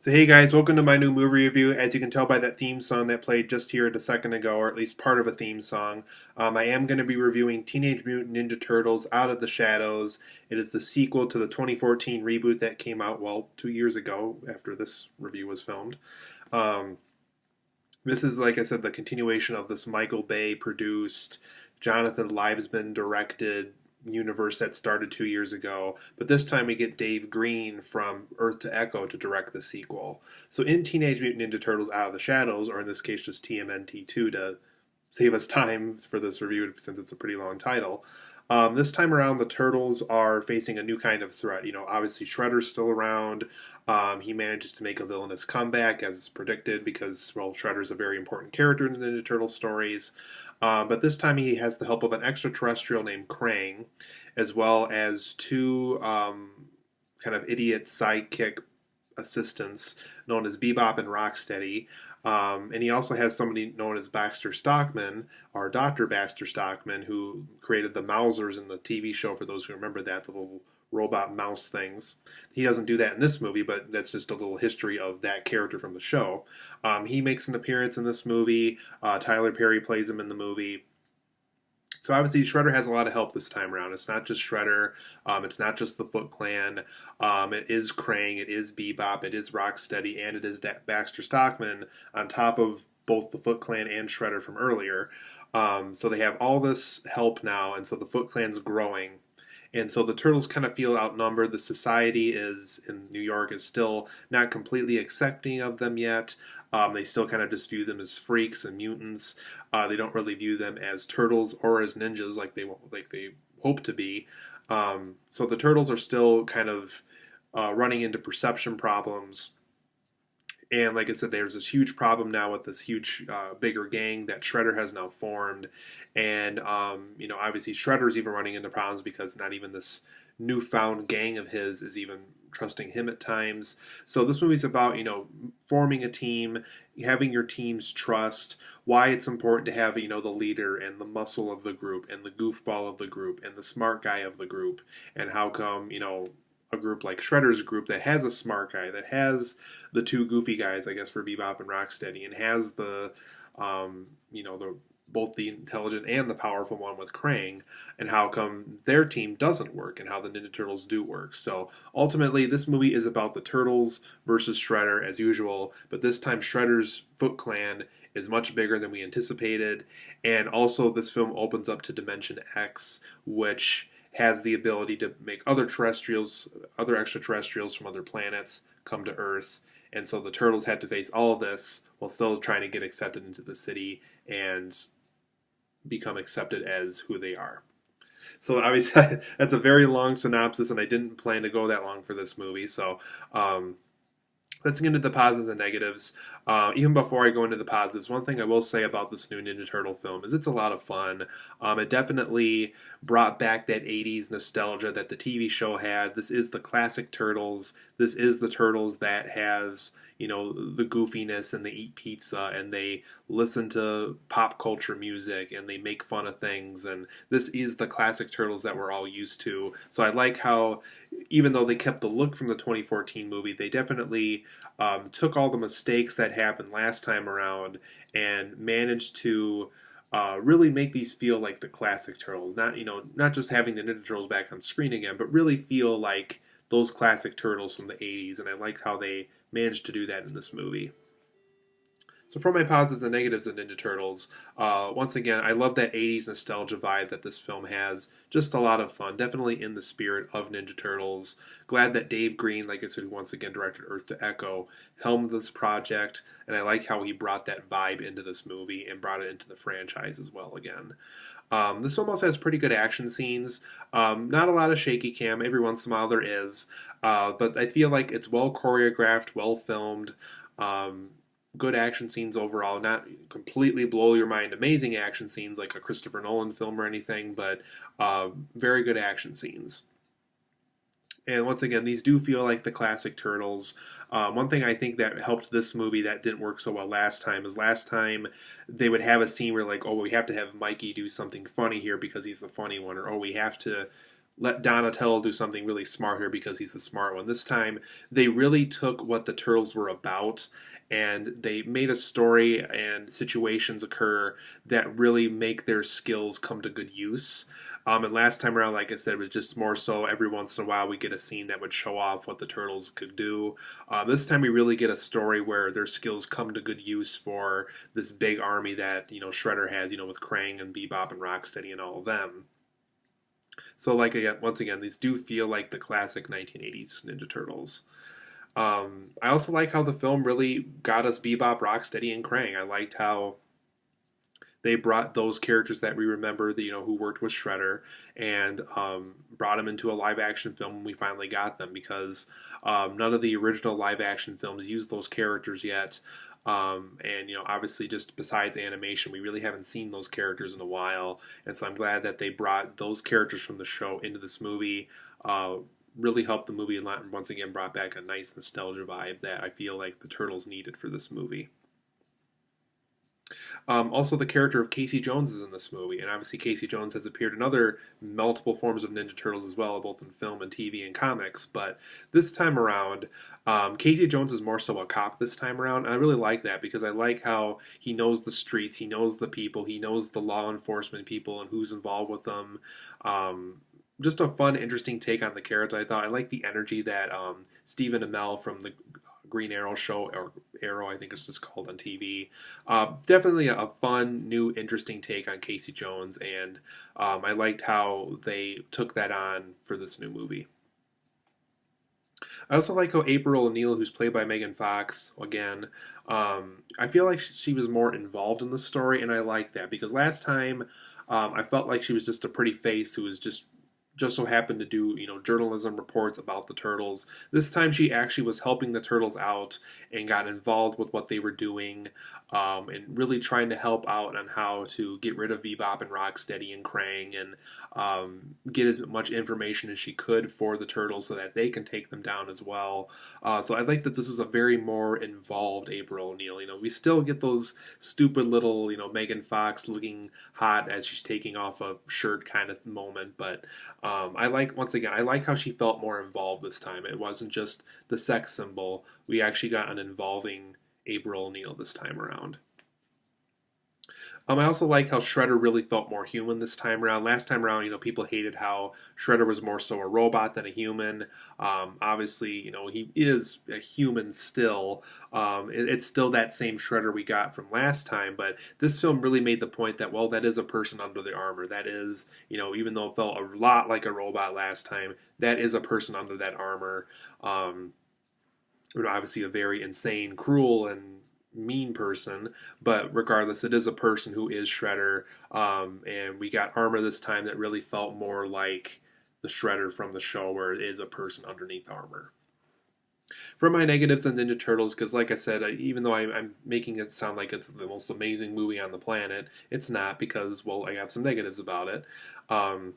So hey guys, welcome to my new movie review. As you can tell by that theme song that played just here a second ago, or at least part of a theme song, I am going to be reviewing Teenage Mutant Ninja Turtles Out of the Shadows. It is the sequel to the 2014 reboot that came out, well, 2 years ago after this review was filmed. Um, this is, like I said, the continuation of this Michael Bay produced, Jonathan Liebesman directed universe that started 2 years ago. But this time we get Dave Green from Earth to Echo to direct the sequel. So in Teenage Mutant Ninja Turtles Out of the Shadows, or in this case just TMNT2 to save us time for this review since it's a pretty long title. This time around, the Turtles are facing a new kind of threat. Obviously Shredder's still around. He manages to make a villainous comeback, as is predicted, because, well, Shredder's a very important character in the Ninja Turtle stories. But this time he has the help of an extraterrestrial named Krang, as well as two kind of idiot sidekick assistants known as Bebop and Rocksteady. And he also has somebody known as Baxter Stockman, or Dr. Baxter Stockman, who created the Mousers in the TV show, for those who remember that, the little robot mouse things. He doesn't do that in this movie, but that's just a little history of that character from the show. He makes an appearance in this movie. Tyler Perry plays him in the movie. So obviously Shredder has a lot of help this time around. It's not just Shredder. It's not just the Foot Clan. It is Krang. It is Bebop. It is Rocksteady. And it is Baxter Stockman on top of both the Foot Clan and Shredder from earlier. So they have all this help now, and so the Foot Clan's growing. And so the Turtles kind of feel outnumbered. The society is in New York is still not completely accepting of them yet. They still kind of just view them as freaks and mutants. They don't really view them as turtles or as ninjas like they hope to be. So the Turtles are still kind of running into perception problems. And like I said, there's this huge problem now with this huge, bigger gang that Shredder has now formed. And, obviously Shredder's even running into problems because not even this newfound gang of his is even trusting him at times. So this movie's about, forming a team, having your team's trust, why it's important to have, the leader and the muscle of the group and the goofball of the group and the smart guy of the group, and how come, a group like Shredder's group that has a smart guy, that has the two goofy guys, I guess, for Bebop and Rocksteady, and has the both the intelligent and the powerful one with Krang, and how come their team doesn't work, and how the Ninja Turtles do work. So ultimately, this movie is about the Turtles versus Shredder as usual, but this time Shredder's Foot Clan is much bigger than we anticipated, and also this film opens up to Dimension X, which has the ability to make other extraterrestrials from other planets come to Earth. And so the Turtles had to face all of this while still trying to get accepted into the city and become accepted as who they are. So obviously that's a very long synopsis, and I didn't plan to go that long for this movie. So let's get into the positives and negatives. Even before I go into the positives, one thing I will say about this new Ninja Turtle film is it's a lot of fun. It definitely brought back that 80s nostalgia that the TV show had. This is the classic Turtles. This is the Turtles that has, the goofiness, and they eat pizza and they listen to pop culture music and they make fun of things. And this is the classic Turtles that we're all used to. So I like how, even though they kept the look from the 2014 movie, they definitely took all the mistakes that happened last time around and managed to really make these feel like the classic Turtles. Not just having the Ninja Turtles back on screen again, but really feel like those classic Turtles from the 80s. And I like how they managed to do that in this movie. So for my positives and negatives of Ninja Turtles, once again, I love that 80s nostalgia vibe that this film has. Just a lot of fun. Definitely in the spirit of Ninja Turtles. Glad that Dave Green, like I said, who once again directed Earth to Echo, helmed this project. And I like how he brought that vibe into this movie and brought it into the franchise as well again. This film also has pretty good action scenes. Not a lot of shaky cam. Every once in a while there is. But I feel like it's well choreographed, well filmed. Good action scenes overall. Not completely blow your mind amazing action scenes like a Christopher Nolan film or anything, but very good action scenes. And once again, these do feel like the classic Turtles. One thing I think that helped this movie that didn't work so well last time is last time they would have a scene where, like, oh, we have to have Mikey do something funny here because he's the funny one, or oh, we have to let Donatello do something really smart here because he's the smart one. This time, they really took what the Turtles were about and they made a story and situations occur that really make their skills come to good use. And last time around, like I said, it was just more so every once in a while we get a scene that would show off what the Turtles could do. This time we really get a story where their skills come to good use for this big army that, Shredder has, with Krang and Bebop and Rocksteady and all of them. So, like again, once again, these do feel like the classic 1980s Ninja Turtles. I also like how the film really got us Bebop, Rocksteady, and Krang. I liked how they brought those characters that we remember, who worked with Shredder, and brought them into a live action film when we finally got them because none of the original live action films used those characters yet. And obviously, just besides animation, we really haven't seen those characters in a while, and so I'm glad that they brought those characters from the show into this movie. Really helped the movie a lot, and once again brought back a nice nostalgia vibe that I feel like the Turtles needed for this movie. Also, the character of Casey Jones is in this movie, and obviously Casey Jones has appeared in other multiple forms of Ninja Turtles as well, both in film and TV and comics. But this time around, Casey Jones is more so a cop this time around, and I really like that because I like how he knows the streets, he knows the people, he knows the law enforcement people and who's involved with them. Just a fun, interesting take on the character. I thought I like the energy that Stephen Amell from the Green Arrow show, or Arrow, I think it's just called on TV. Definitely a fun, new, interesting take on Casey Jones, and I liked how they took that on for this new movie. I also like how April O'Neil, who's played by Megan Fox, again, I feel like she was more involved in the story, and I like that because last time I felt like she was just a pretty face who was just so happened to do journalism reports about the turtles. This time she actually was helping the turtles out and got involved with what they were doing, and really trying to help out on how to get rid of Bebop and Rocksteady and Krang, and get as much information as she could for the turtles so that they can take them down as well. So I like that this is a very more involved April O'Neil. We still get those stupid little Megan Fox looking hot as she's taking off a shirt kind of moment, but I like, once again, I like how she felt more involved this time. It wasn't just the sex symbol. We actually got an involving April O'Neil this time around. I also like how Shredder really felt more human this time around. Last time around, people hated how Shredder was more so a robot than a human. Obviously, he is a human still. It's still that same Shredder we got from last time, but this film really made the point that, well, that is a person under the armor. That is, even though it felt a lot like a robot last time, that is a person under that armor. Obviously, a very insane, cruel, and mean person, but regardless, it is a person who is Shredder, and we got armor this time that really felt more like the Shredder from the show, where it is a person underneath armor. For my negatives on Ninja Turtles, because like I said, even though I'm making it sound like it's the most amazing movie on the planet, it's not because, well, I have some negatives about it. Um,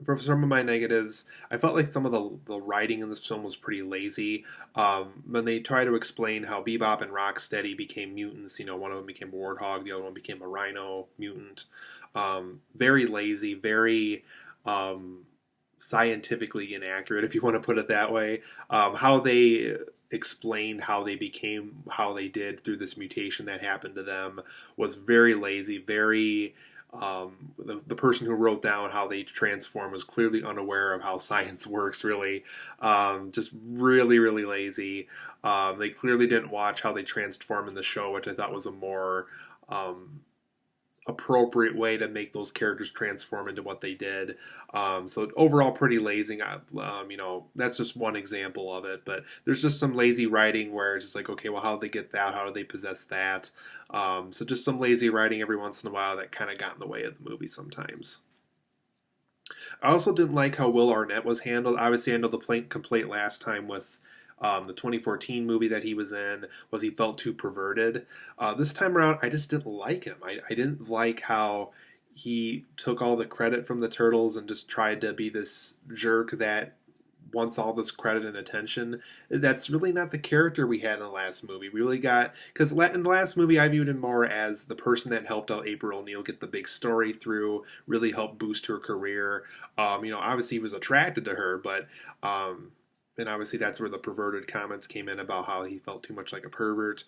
for some of my negatives, I felt like some of the writing in this film was pretty lazy. When they try to explain how Bebop and Rocksteady became mutants, one of them became a warthog, the other one became a rhino mutant. Very lazy, very scientifically inaccurate, if you want to put it that way. How they explained how they became how they did through this mutation that happened to them was very lazy, very the person who wrote down how they transform was clearly unaware of how science works, really. Just really, really lazy. They clearly didn't watch how they transform in the show, which I thought was a more appropriate way to make those characters transform into what they did. So overall, pretty lazy. That's just one example of it. But there's just some lazy writing where it's just like, okay, well, how did they get that? How did they possess that? So just some lazy writing every once in a while that kind of got in the way of the movie sometimes. I also didn't like how Will Arnett was handled. Obviously, I know the complaint last time with the 2014 movie that he was in was he felt too perverted. This time around, I just didn't like him. I didn't like how he took all the credit from the Turtles and just tried to be this jerk that wants all this credit and attention. That's really not the character we had in the last movie. We really got, because in the last movie I viewed him more as the person that helped out April O'Neil get the big story through, really helped boost her career. Obviously he was attracted to her, but and obviously that's where the perverted comments came in about how he felt too much like a pervert.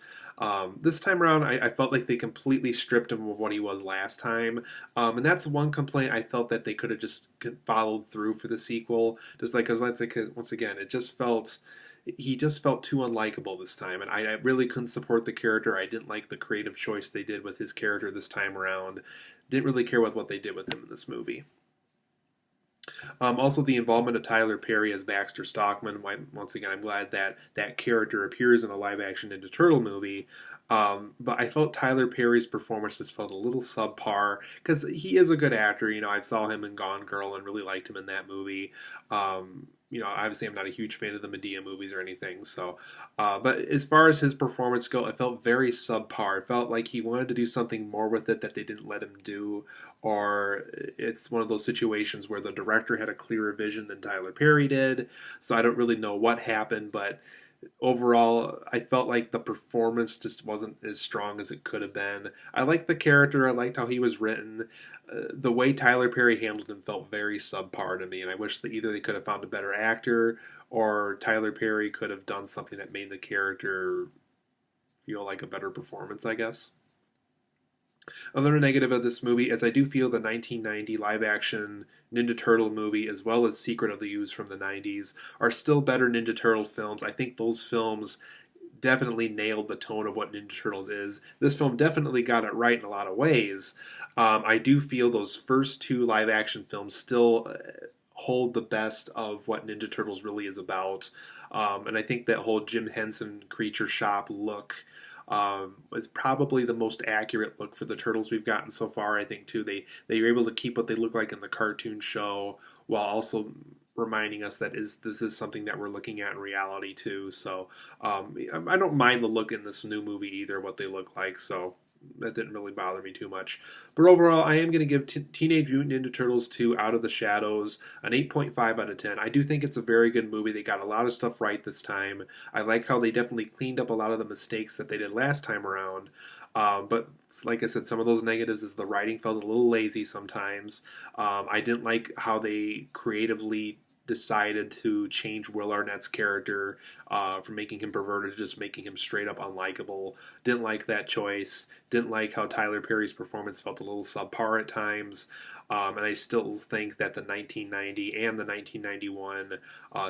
This time around, I felt like they completely stripped him of what he was last time, and that's one complaint I felt that they could have just followed through for the sequel. Just like because once again, it just felt he just felt too unlikable this time, and I really couldn't support the character. I didn't like the creative choice they did with his character this time around. Didn't really care with what they did with him in this movie. Also, the involvement of Tyler Perry as Baxter Stockman. Once again, I'm glad that that character appears in a live-action Ninja Turtle movie. But I felt Tyler Perry's performance just felt a little subpar because he is a good actor. I saw him in Gone Girl and really liked him in that movie. Obviously, I'm not a huge fan of the Medea movies or anything. So, but as far as his performance go, it felt very subpar. It felt like he wanted to do something more with it that they didn't let him do, or it's one of those situations where the director had a clearer vision than Tyler Perry did. So I don't really know what happened, but overall, I felt like the performance just wasn't as strong as it could have been. I liked the character. I liked how he was written. The way Tyler Perry handled him felt very subpar to me, and I wish that either they could have found a better actor or Tyler Perry could have done something that made the character feel like a better performance, I guess. Another negative of this movie is I do feel the 1990 live action Ninja Turtle movie, as well as Secret of the Ooze from the 90s, are still better Ninja Turtle films. I think those films definitely nailed the tone of what Ninja Turtles is. This film definitely got it right in a lot of ways. I do feel those first two live action films still hold the best of what Ninja Turtles really is about. And I think that whole Jim Henson Creature Shop look is probably the most accurate look for the turtles we've gotten so far. I think too they were able to keep what they look like in the cartoon show while also reminding us that this is something that we're looking at in reality too. So I don't mind the look in this new movie either, what they look like. So that didn't really bother me too much. But overall, I am going to give Teenage Mutant Ninja Turtles 2 Out of the Shadows an 8.5 out of 10. I do think it's a very good movie. They got a lot of stuff right this time. I like how they definitely cleaned up a lot of the mistakes that they did last time around. But like I said, some of those negatives is the writing felt a little lazy sometimes. I didn't like how they creatively decided to change Will Arnett's character from making him perverted to just making him straight up unlikable. Didn't like that choice. Didn't like how Tyler Perry's performance felt a little subpar at times. And I still think that the 1990 and the 1991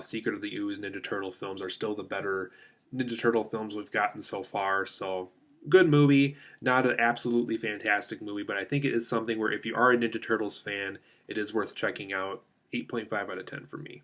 Secret of the Ooze Ninja Turtle films are still the better Ninja Turtle films we've gotten so far. So good movie, not an absolutely fantastic movie, but I think it is something where if you are a Ninja Turtles fan, it is worth checking out. 8.5 out of 10 for me.